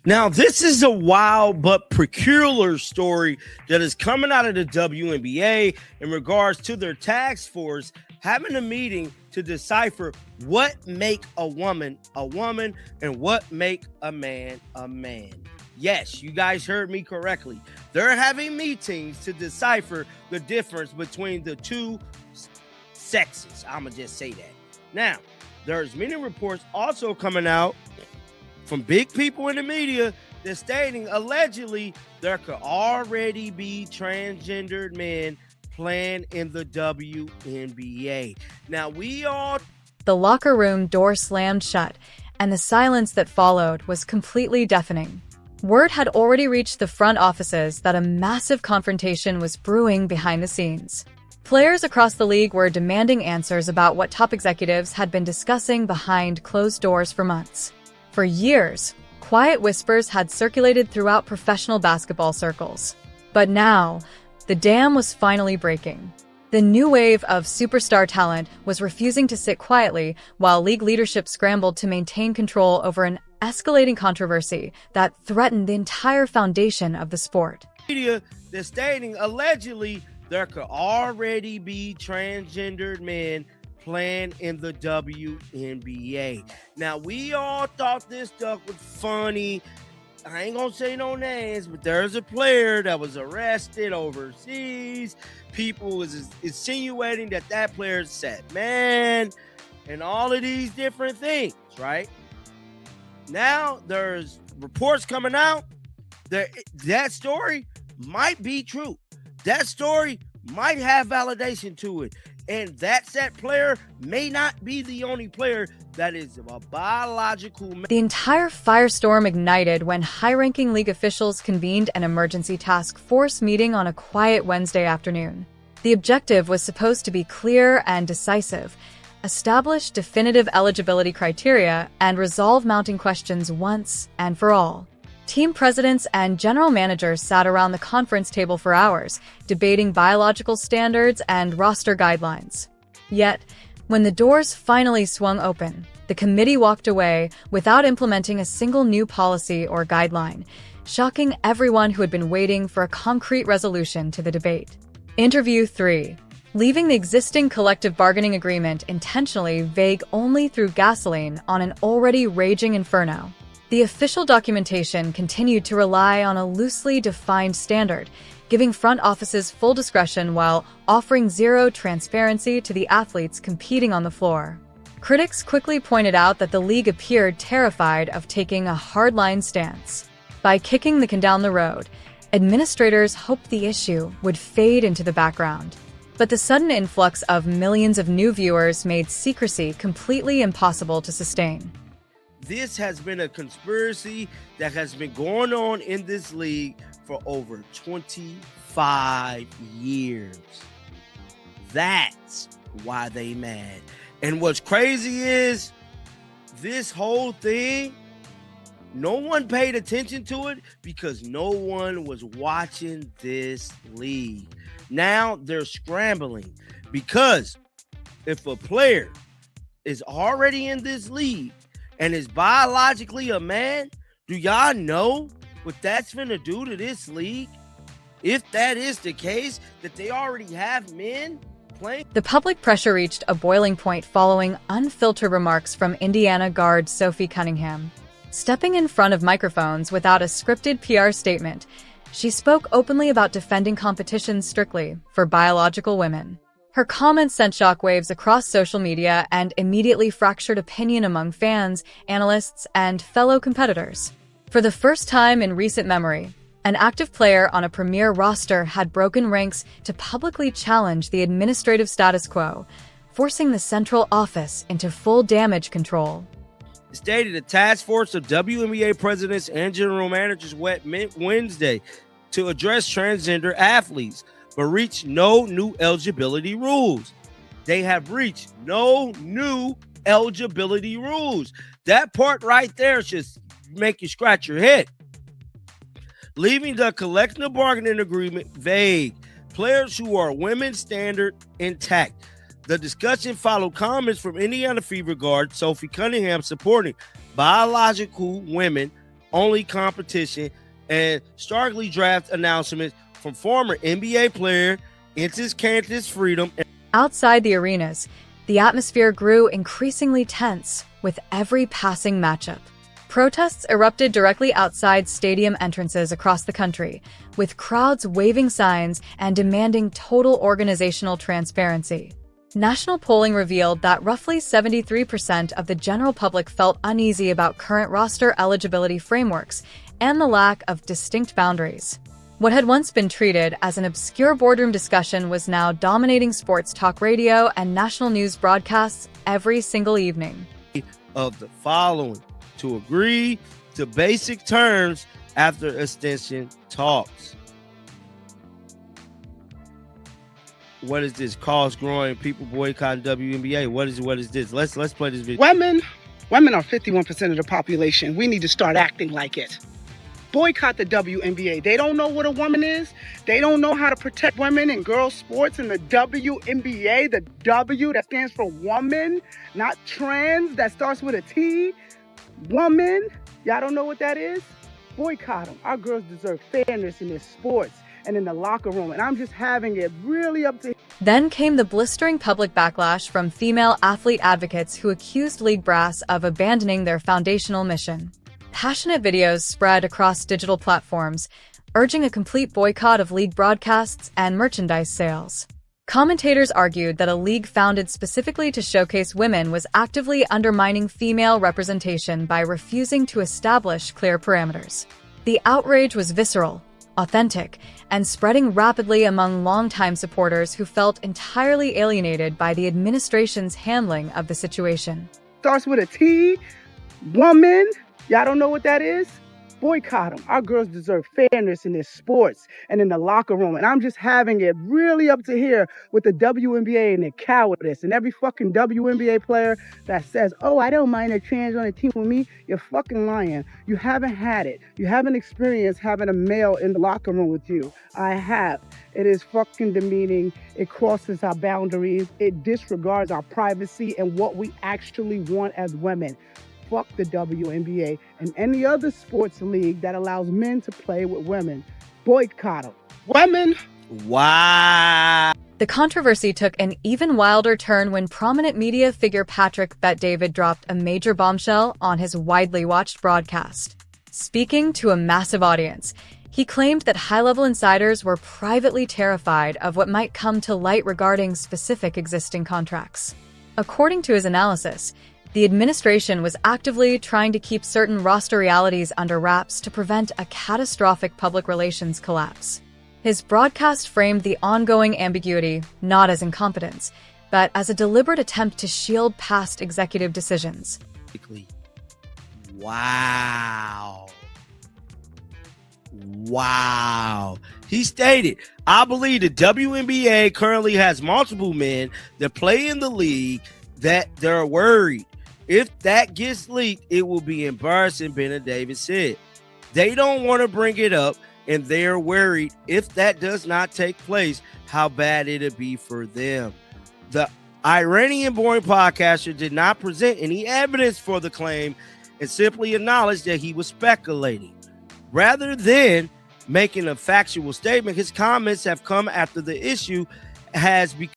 Now, this is a wild but peculiar story that is coming out of the WNBA in regards to their task force having a meeting to decipher what make a woman and what make a man a man. Yes, you guys heard me correctly. They're having meetings to decipher the difference between the two sexes. I'm going to just say that. Now, there's many reports also coming out from big people in the media that stating allegedly there could already be transgendered men playing in the WNBA. Now, The locker room door slammed shut, and the silence that followed was completely deafening. Word had already reached the front offices that a massive confrontation was brewing behind the scenes. Players across the league were demanding answers about what top executives had been discussing behind closed doors for months. For years, quiet whispers had circulated throughout professional basketball circles. But now, the dam was finally breaking. The new wave of superstar talent was refusing to sit quietly while league leadership scrambled to maintain control over an escalating controversy that threatened the entire foundation of the sport. Media that's stating allegedly there could already be transgendered men playing in the WNBA. Now, we all thought this stuff was funny. I ain't gonna say no names, but there's a player that was arrested overseas. People was insinuating that player said man and all of these different things, right? Now there's reports coming out that story might be true. That story might have validation to it. And that said player may not be the only player that is a biological man. The entire firestorm ignited when high-ranking league officials convened an emergency task force meeting on a quiet Wednesday afternoon. The objective was supposed to be clear and decisive, establish definitive eligibility criteria, and resolve mounting questions once and for all. Team presidents and general managers sat around the conference table for hours, debating biological standards and roster guidelines. Yet, when the doors finally swung open, the committee walked away without implementing a single new policy or guideline, shocking everyone who had been waiting for a concrete resolution to the debate. Interview 3. Leaving the existing collective bargaining agreement intentionally vague only through gasoline on an already raging inferno. The official documentation continued to rely on a loosely defined standard, giving front offices full discretion while offering zero transparency to the athletes competing on the floor. Critics quickly pointed out that the league appeared terrified of taking a hardline stance. By kicking the can down the road, administrators hoped the issue would fade into the background. But the sudden influx of millions of new viewers made secrecy completely impossible to sustain. This has been a conspiracy that has been going on in this league for over 25 years. That's why they mad. And what's crazy is this whole thing, no one paid attention to it because no one was watching this league. Now they're scrambling because if a player is already in this league and is biologically a man, do y'all know what that's gonna do to this league? If that is the case, that they already have men playing. The public pressure reached a boiling point following unfiltered remarks from Indiana guard Sophie Cunningham. Stepping in front of microphones without a scripted PR statement, she spoke openly about defending competition strictly for biological women. Her comments sent shockwaves across social media and immediately fractured opinion among fans, analysts, and fellow competitors. For the first time in recent memory, an active player on a premier roster had broken ranks to publicly challenge the administrative status quo, forcing the central office into full damage control. Stated a task force of WNBA presidents and general managers met Wednesday to address transgender athletes, but reached no new eligibility rules. They have reached no new eligibility rules. That part right there should make you scratch your head. Leaving the collective bargaining agreement vague. Players who are women standard intact. The discussion followed comments from Indiana Fever guard Sophie Cunningham supporting biological women only competition, and starkly draft announcements from former NBA player Entis Cantus Freedom. Outside the arenas, the atmosphere grew increasingly tense with every passing matchup. Protests erupted directly outside stadium entrances across the country, with crowds waving signs and demanding total organizational transparency. National polling revealed that roughly 73% of the general public felt uneasy about current roster eligibility frameworks and the lack of distinct boundaries. What had once been treated as an obscure boardroom discussion was now dominating sports talk radio and national news broadcasts every single evening. Of the following to agree to basic terms after extension talks. What is this? Cost growing, people boycotting WNBA. What is this? Let's play this video. Women are 51% of the population. We need to start acting like it. Boycott the WNBA. They don't know what a woman is. They don't know how to protect women in girls sports. And the WNBA, the W that stands for woman, not trans, that starts with a T. Woman, y'all don't know what that is? Boycott them. Our girls deserve fairness in their sports and in the locker room. And I'm just having it really up to... Then came the blistering public backlash from female athlete advocates who accused league brass of abandoning their foundational mission. Passionate videos spread across digital platforms, urging a complete boycott of league broadcasts and merchandise sales. Commentators argued that a league founded specifically to showcase women was actively undermining female representation by refusing to establish clear parameters. The outrage was visceral, authentic, and spreading rapidly among longtime supporters who felt entirely alienated by the administration's handling of the situation. Starts with a T. Woman. Y'all don't know what that is? Boycott them. Our girls deserve fairness in their sports and in the locker room. And I'm just having it really up to here with the WNBA and their cowardice. And every fucking WNBA player that says, oh, I don't mind a trans on a team with me, you're fucking lying. You haven't had it. You haven't experienced having a male in the locker room with you. I have. It is fucking demeaning. It crosses our boundaries. It disregards our privacy and what we actually want as women. Fuck the WNBA and any other sports league that allows men to play with women. Boycott them. Women. Wow. The controversy took an even wilder turn when prominent media figure Patrick Bet-David dropped a major bombshell on his widely watched broadcast. Speaking to a massive audience, he claimed that high-level insiders were privately terrified of what might come to light regarding specific existing contracts. According to his analysis, the administration was actively trying to keep certain roster realities under wraps to prevent a catastrophic public relations collapse. His broadcast framed the ongoing ambiguity not as incompetence, but as a deliberate attempt to shield past executive decisions. Wow. He stated, I believe the WNBA currently has multiple men that play in the league that they're worried. If that gets leaked, it will be embarrassing, Bennett Davis said. They don't want to bring it up, and they're worried if that does not take place, how bad it'll be for them. The Iranian-born podcaster did not present any evidence for the claim and simply acknowledged that he was speculating. Rather than making a factual statement, his comments have come after the issue has become